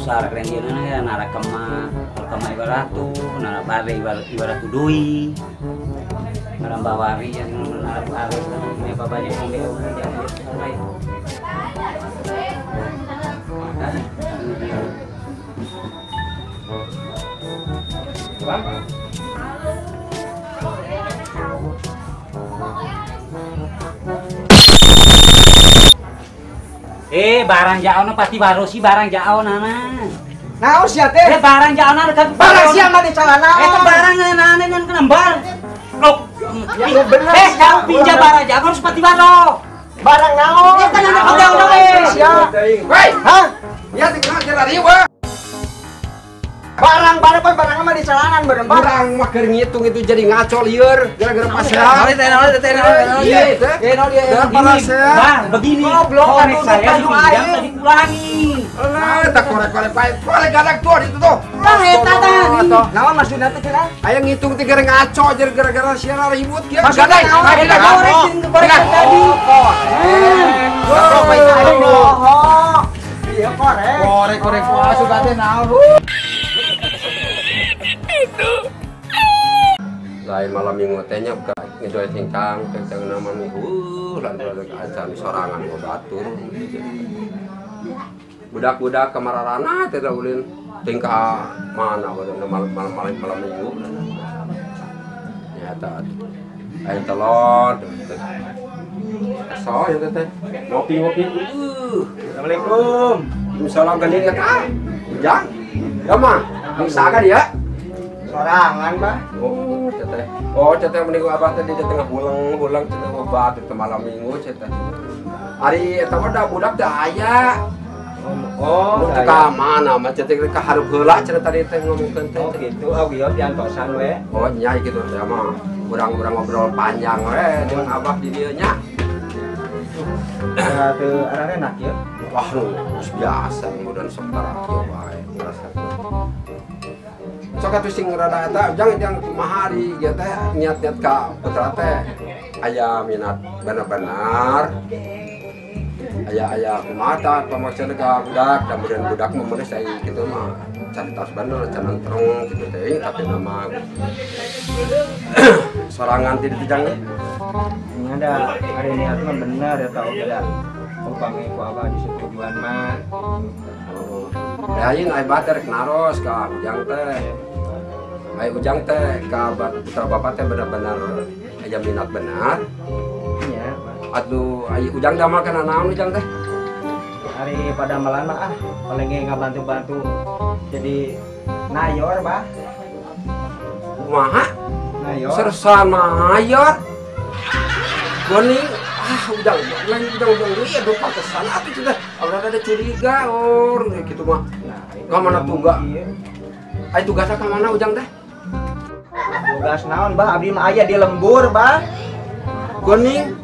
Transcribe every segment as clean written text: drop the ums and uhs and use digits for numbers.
susah keren dia ya nara kema ibaratu nara bare ibaratu dui nara bawari yang nara bare me babanya ngombe yang baik barang jauh pasti baru sih barang jauh nana. Naon sia teh? Barang jauh nana kan barang sia mah dicelana. Itu barang nana yang kenembal. Loh. Jauh pinjam barang jauh harus pasti baru. Barang naon? Eta nana jauh sia. Woi, Hah? ya tinggal jalan ieu, Bang. Barang mah dicelanan bener. Barang mah keur ngitung itu jadi ngaco lieur gara-gara pasea. Iya itu. Bang, begini. Korek saya dipinjam tadi kurangi. Tak korek-korek bae. Korek gadak tuh itu tuh. Lah eta tadi. Naon maksudna teh cenah? Aya ngitung teh ngaco aja gara-gara siara ribut kieu. Maksudna naon? Eta korek tadi. Iya korek. Korek suka teh naon. Lain malam minggu tehnya buka ngejoy tingkang kencang nama minggu lanjut acan sorangan mau batur budak-budak kemararana tidak ulin tingkah mana pada malam minggu ya tak air telur so ya teh ngopi Assalamualaikum. Waalaikumsalam gandeng ya kak ujang ya mah bisa kan dia Sorangan, Bah. Oh, teteh mending abah tadi di tengah hulang teteh obat di malam minggu teteh. Hari eta mah da budak teh aya. Oh, teh ka mana mah teteh ka hareup heula cenah tadi teh ngomongkeun teh. Oh, gitu. Oh, iya diantosan we. Oh, nya gitu teh mah. Urang-urang ngobrol panjang we dengan abah di dieu nya. Teu arane enak ya. Wah, biasa mudah sok tarakieu wae ngerasa. Sok atuh sing rada eta jangan mahari ya teh niat-niat ka putra teh aya minat benar-benar aya kumaha pamaksana ka budak da mudah budak mah meuneu saya kitu mah can tas bener can terung kitu teh tapi nama sorangan ti dijang ini ada niat mah bener ya tahu beda upami ku abah di tujuan mah lain ai bater naros ka ujang teh ai ujang teh ka putra bapak teh benar-benar aya minat benar iya aduh ai ujang da mah kana naon ujang teh hari pada malam mah paling ngabantu-bantu jadi nayor bah kumaha nayor sersan mayor kuning ujang iya do pantesan atuh cenah ada curiga gitu mah ka mana tugas ai tugasna ka mana ujang teh tugas naon bah abdi mah aya di lembur bah kuning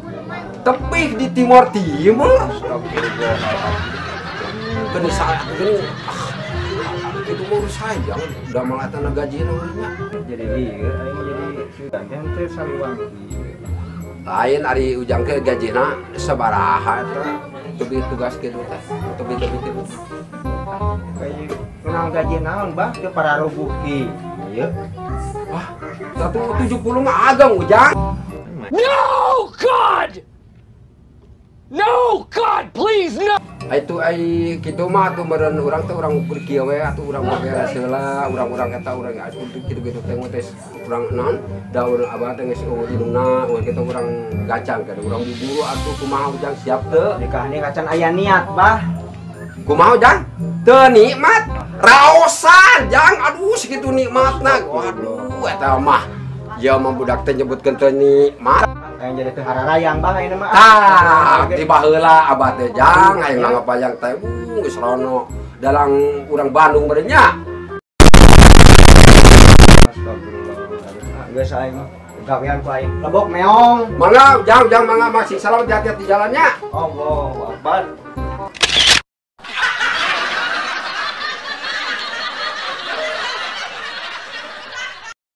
tepih di timur geuning saat geuning itu mau urus saya udah malatan gajina urusnya jadi ieu aing jadi sudah teh saliwang lain ari ujang ke gajina sabaraha eta teu tugas kitu teh teu kitu kayak kenal gaji naon bah teu pararubuki ieu wah 170 mah ageng ujang No God please no. Itu ai kitu mah atuh meureun urang teh urang ukur kieu we atuh urang beberes heula urang-urang eta urang kitu-kitu teh tes urang naon da urang abah teh geus indungna urang kitu urang gacang kada urang diburu atuh kumaha ujang siap teu nikah ini kacan aya niat bah kumaha ujang teu nikmat raosan jang aduh sakitu nikmatna waduh eta mah ya mah budak teh nyebutkeun teu nikmat yang jadi teu hararayang bah ini mah tiba heula abah teh jang hayang ngapayang teh geus rono dalang urang Bandung beureun nya astagfirullah geus aing gawean ku aing lebok meong mangga jang mangga masih salam hati-hati di jalannya Allahu Akbar